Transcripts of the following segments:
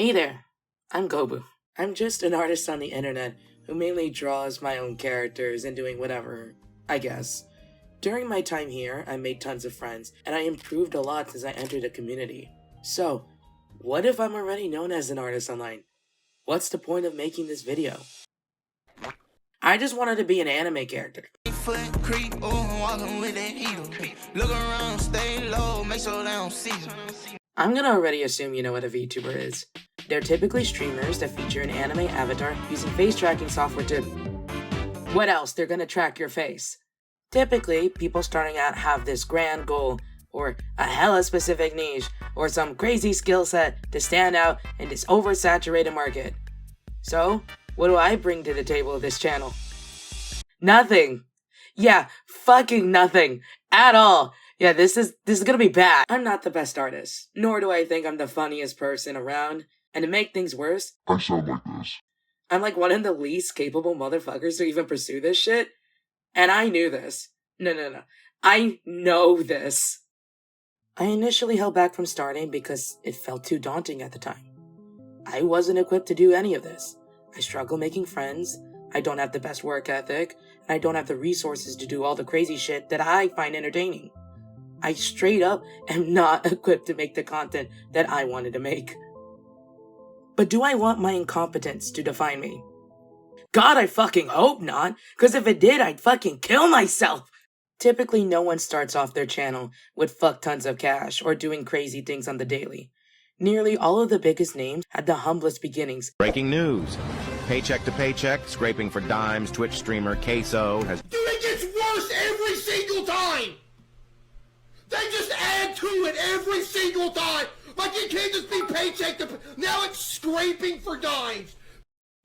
Hey there, I'm Gobu. I'm just an artist on the internet who mainly draws my own characters and doing whatever, I guess. During my time here, I made tons of friends, and I improved a lot since I entered the community. So, what if I'm already known as an artist online? What's the point of making this video? I just wanted to be an anime character. I'm gonna already assume you know what a VTuber is. They're typically streamers that feature an anime avatar using face tracking software to... What else? They're gonna track your face. Typically, people starting out have this grand goal, or a hella specific niche, or some crazy skill set to stand out in this oversaturated market. So, what do I bring to the table of this channel? Nothing. Yeah, fucking nothing. At all. Yeah, this is gonna be bad. I'm not the best artist, nor do I think I'm the funniest person around. And to make things worse, I sound like this. I'm like one of the least capable motherfuckers to even pursue this shit. And I knew this. No. I know this. I initially held back from starting because it felt too daunting at the time. I wasn't equipped to do any of this. I struggle making friends, I don't have the best work ethic, and I don't have the resources to do all the crazy shit that I find entertaining. I straight up am not equipped to make the content that I wanted to make. But do I want my incompetence to define me? God, I fucking hope not, because if it did, I'd fucking kill myself! Typically, no one starts off their channel with fuck tons of cash or doing crazy things on the daily. Nearly all of the biggest names had the humblest beginnings. Breaking news. Paycheck to paycheck, scraping for dimes, Twitch streamer Queso has... Dude, it gets worse every single time! They just add to it every single time! Like it can't just be paycheck to... Now it's scraping for dimes!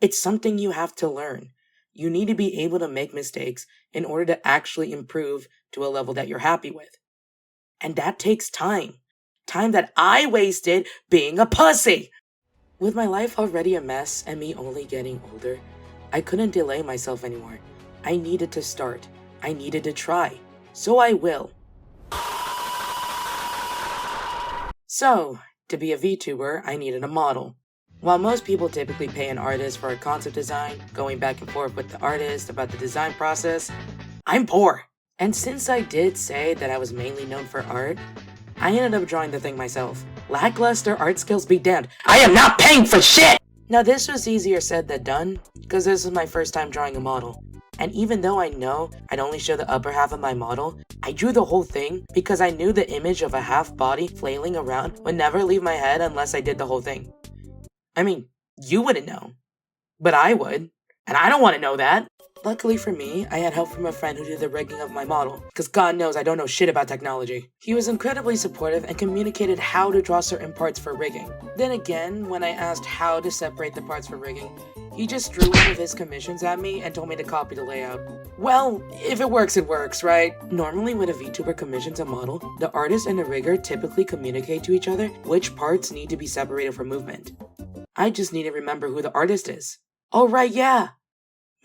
It's something you have to learn. You need to be able to make mistakes in order to actually improve to a level that you're happy with. And that takes time. Time that I wasted being a pussy! With my life already a mess and me only getting older, I couldn't delay myself anymore. I needed to start. I needed to try. So I will. So, to be a VTuber, I needed a model. While most people typically pay an artist for a concept design, going back and forth with the artist about the design process, I'm poor. And since I did say that I was mainly known for art, I ended up drawing the thing myself. Lackluster art skills be damned. I am not paying for shit! Now this was easier said than done, because this was my first time drawing a model. And even though I know I'd only show the upper half of my model, I drew the whole thing because I knew the image of a half body flailing around would never leave my head unless I did the whole thing. I mean, you wouldn't know, but I would, and I don't want to know that. Luckily for me, I had help from a friend who did the rigging of my model, because God knows I don't know shit about technology. He was incredibly supportive and communicated how to draw certain parts for rigging. Then again, when I asked how to separate the parts for rigging, he just drew one of his commissions at me and told me to copy the layout. Well, if it works, right? Normally when a VTuber commissions a model, the artist and the rigger typically communicate to each other which parts need to be separated for movement. I just need to remember who the artist is. Oh right, yeah.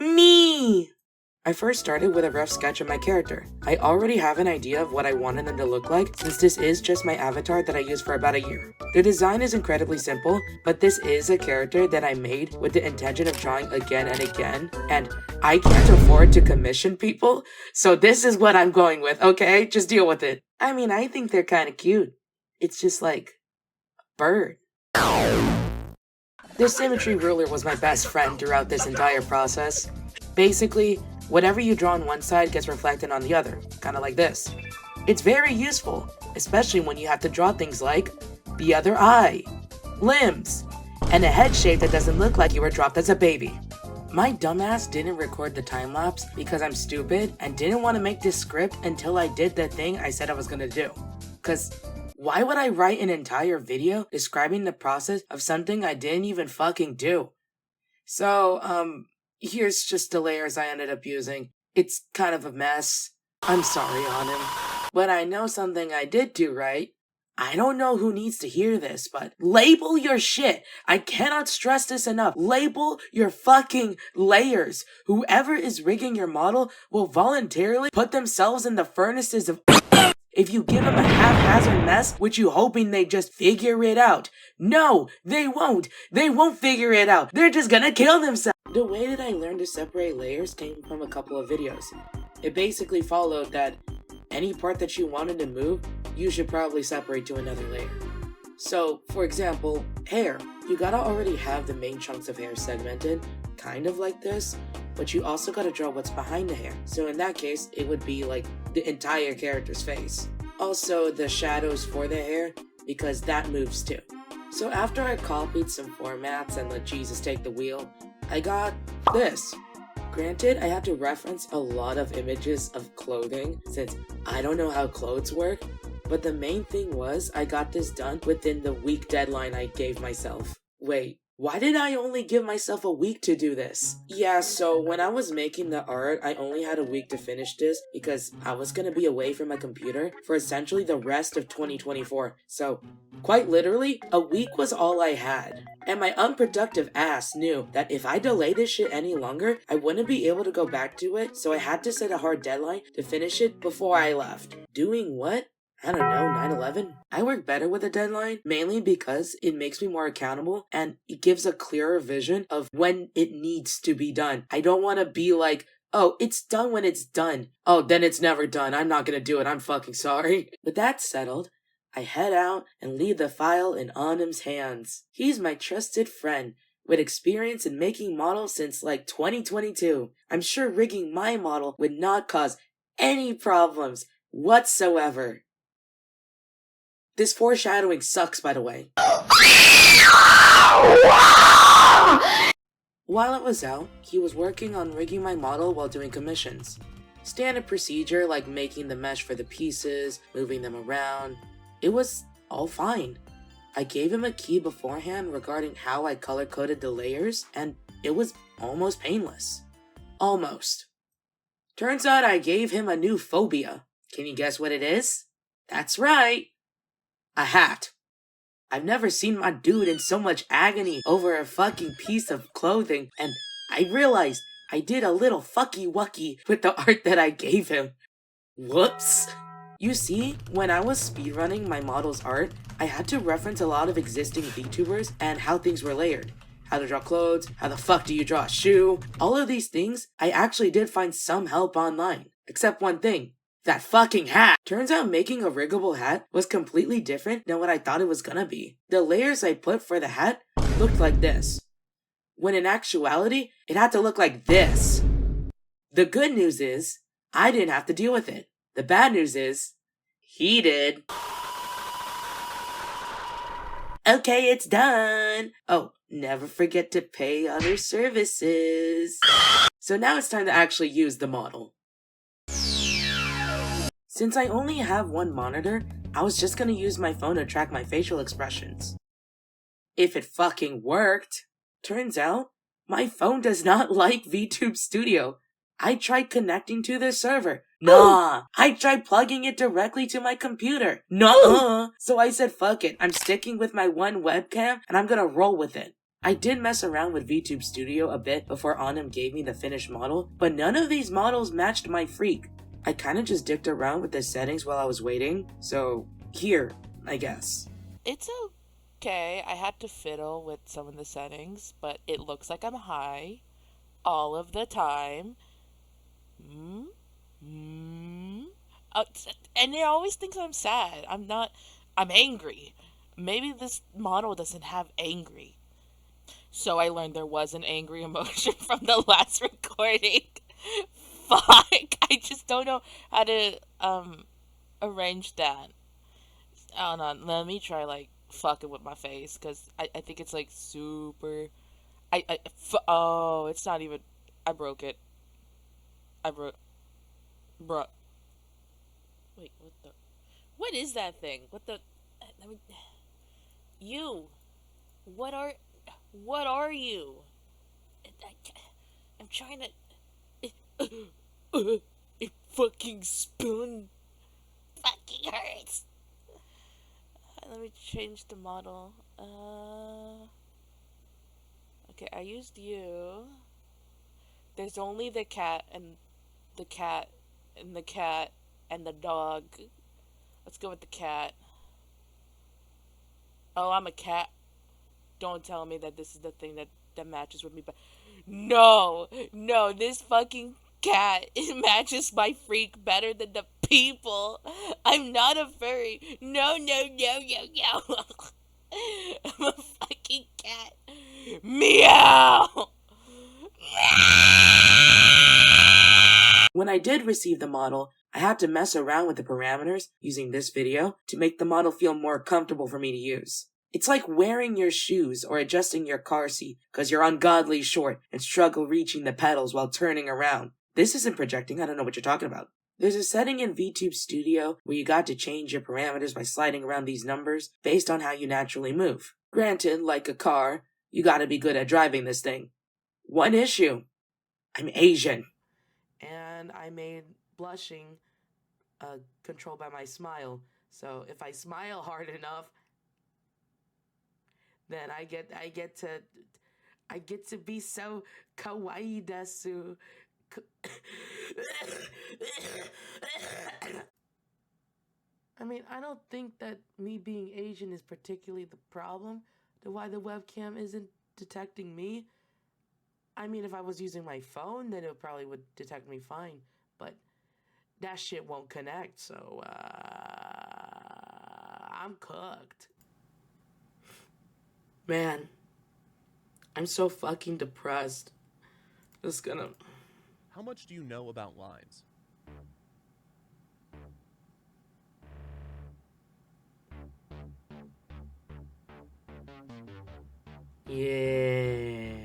Me! I first started with a rough sketch of my character. I already have an idea of what I wanted them to look like since this is just my avatar that I used for about a year. The design is incredibly simple, but this is a character that I made with the intention of drawing again and again, and I can't afford to commission people, so this is what I'm going with, okay? Just deal with it. I mean, I think they're kinda cute. It's just like a bird. The symmetry ruler was my best friend throughout this entire process. Basically, whatever you draw on one side gets reflected on the other, kinda like this. It's very useful, especially when you have to draw things like the other eye, limbs, and a head shape that doesn't look like you were dropped as a baby. My dumbass didn't record the time-lapse because I'm stupid and didn't want to make this script until I did the thing I said I was gonna do. Cause why would I write an entire video describing the process of something I didn't even fucking do? So, here's just the layers I ended up using. It's kind of a mess. I'm sorry on him. But I know something I did do right. I don't know who needs to hear this, but label your shit. I cannot stress this enough. Label your fucking layers. Whoever is rigging your model will voluntarily put themselves in the furnaces of If you give them a haphazard mess, which you hoping they just figure it out. No, they won't. They won't figure it out. They're just gonna kill themselves. The way that I learned to separate layers came from a couple of videos. It basically followed that any part that you wanted to move, you should probably separate to another layer. So, for example, hair. You gotta already have the main chunks of hair segmented, kind of like this, but you also gotta draw what's behind the hair. So in that case, it would be like the entire character's face. Also, the shadows for the hair, because that moves too. So after I copied some formats and let Jesus take the wheel, I got this. Granted, I had to reference a lot of images of clothing since I don't know how clothes work, but the main thing was I got this done within the week deadline I gave myself. Wait, why did I only give myself a week to do this? Yeah, so when I was making the art, I only had a week to finish this because I was gonna be away from my computer for essentially the rest of 2024. So, quite literally, a week was all I had. And my unproductive ass knew that if I delayed this shit any longer, I wouldn't be able to go back to it, so I had to set a hard deadline to finish it before I left. Doing what? I don't know, 9/11? I work better with a deadline, mainly because it makes me more accountable and it gives a clearer vision of when it needs to be done. I don't want to be like, oh, it's done when it's done. Oh, then it's never done. I'm not gonna do it. I'm fucking sorry. With that settled, I head out and leave the file in Arnhem's hands. He's my trusted friend, with experience in making models since like 2022. I'm sure rigging my model would not cause any problems whatsoever. This foreshadowing sucks, by the way. While it was out, he was working on rigging my model while doing commissions. Standard procedure like making the mesh for the pieces, moving them around. It was all fine. I gave him a key beforehand regarding how I color-coded the layers, and it was almost painless. Almost. Turns out I gave him a new phobia. Can you guess what it is? That's right. A hat. I've never seen my dude in so much agony over a fucking piece of clothing, and I realized I did a little fucky-wucky with the art that I gave him. Whoops. You see, when I was speedrunning my model's art, I had to reference a lot of existing VTubers and how things were layered. How to draw clothes, how the fuck do you draw a shoe? All of these things, I actually did find some help online. Except one thing. That fucking hat! Turns out making a riggable hat was completely different than what I thought it was gonna be. The layers I put for the hat looked like this, when in actuality, it had to look like this. The good news is, I didn't have to deal with it. The bad news is, he did. Okay, it's done! Oh, never forget to pay other services. So now it's time to actually use the model. Since I only have one monitor, I was just gonna use my phone to track my facial expressions. If it fucking worked! Turns out, my phone does not like VTube Studio. I tried connecting to the server. Nah! I tried plugging it directly to my computer. Nuh-uh! So I said fuck it, I'm sticking with my one webcam and I'm gonna roll with it. I did mess around with VTube Studio a bit before Arnhem gave me the finished model, but none of these models matched my freak. I kinda just dicked around with the settings while I was waiting, so here, I guess. It's okay. I had to fiddle with some of the settings, but it looks like I'm high all of the time. And it always thinks I'm sad. I'm not. I'm angry. Maybe this model doesn't have angry. So I learned there was an angry emotion from the last recording. Fuck! I just don't know how to arrange that. Hold on, let me try like fucking with my face because I think it's like super. Oh, it's not even. I broke it. Bruh. Wait, what the? What is that thing? What the? Let me. You. What are you? I'm trying to. It fucking spun. Fucking hurts. Let me change the model. Okay, I used you. There's only the cat and the cat and the cat and the dog. Let's go with the cat. Oh, I'm a cat. Don't tell me that this is the thing that matches with me. But no, this fucking cat, it matches my freak better than the people. I'm not a furry. No. I'm a fucking cat. Meow. When I did receive the model, I had to mess around with the parameters using this video to make the model feel more comfortable for me to use. It's like wearing your shoes or adjusting your car seat because you're ungodly short and struggle reaching the pedals while turning around. This isn't projecting, I don't know what you're talking about. There's a setting in VTube Studio where you got to change your parameters by sliding around these numbers based on how you naturally move. Granted, like a car, you gotta be good at driving this thing. One issue: I'm Asian. And I made blushing controlled by my smile. So if I smile hard enough, then I get to be so kawaii desu. I mean, I don't think that me being Asian is particularly the problem to why the webcam isn't detecting me. I mean, if I was using my phone, then it probably would detect me fine. But that shit won't connect, so I'm cooked. Man, I'm so fucking depressed. Just gonna... How much do you know about lines? Yeah.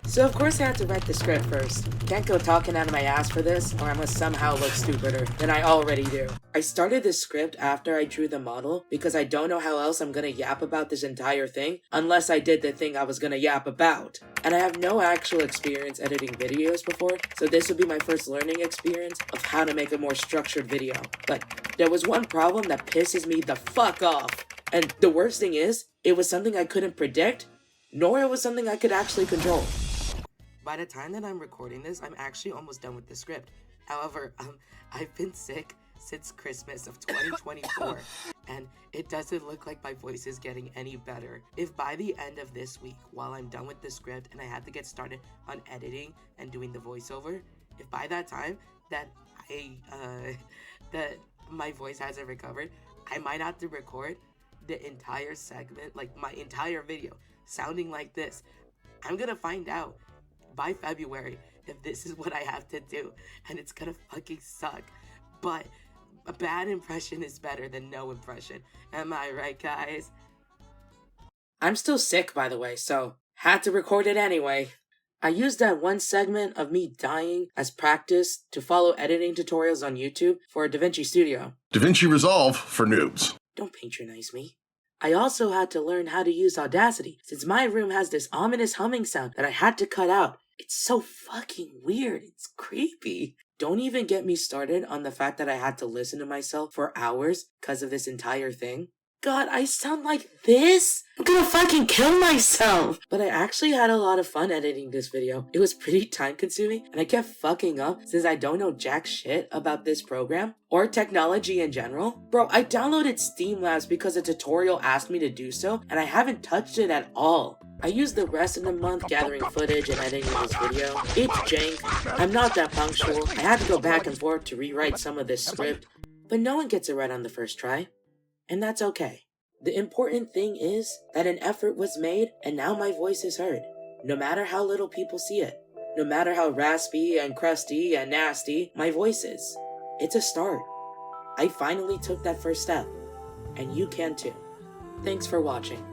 So of course I had to write the script first. Can't go talking out of my ass for this, or I must somehow look stupider than I already do. I started this script after I drew the model because I don't know how else I'm gonna yap about this entire thing unless I did the thing I was gonna yap about. And I have no actual experience editing videos before, so this would be my first learning experience of how to make a more structured video. But there was one problem that pisses me the fuck off. And the worst thing is, it was something I couldn't predict, nor it was something I could actually control. By the time that I'm recording this, I'm actually almost done with the script. However, I've been sick since Christmas of 2024, and it doesn't look like my voice is getting any better. If by the end of this week, while I'm done with the script and I have to get started on editing and doing the voiceover, if by that time that that my voice hasn't recovered, I might have to record the entire segment, like my entire video, sounding like this. I'm gonna find out by February if this is what I have to do, and it's gonna fucking suck. But a bad impression is better than no impression. Am I right, guys? I'm still sick, by the way, so had to record it anyway. I used that one segment of me dying as practice to follow editing tutorials on YouTube for DaVinci Studio. DaVinci Resolve for noobs. Don't patronize me. I also had to learn how to use Audacity, since my room has this ominous humming sound that I had to cut out. It's so fucking weird, it's creepy. Don't even get me started on the fact that I had to listen to myself for hours because of this entire thing. God, I sound like this? I'm gonna fucking kill myself! But I actually had a lot of fun editing this video. It was pretty time consuming, and I kept fucking up since I don't know jack shit about this program, or technology in general. Bro, I downloaded Streamlabs because a tutorial asked me to do so, and I haven't touched it at all. I used the rest of the month gathering footage and editing this video. It's jank, I'm not that punctual, I had to go back and forth to rewrite some of this script, but no one gets it right on the first try. And that's okay. The important thing is that an effort was made and now my voice is heard. No matter how little people see it. No matter how raspy and crusty and nasty my voice is. It's a start. I finally took that first step. And you can too. Thanks for watching.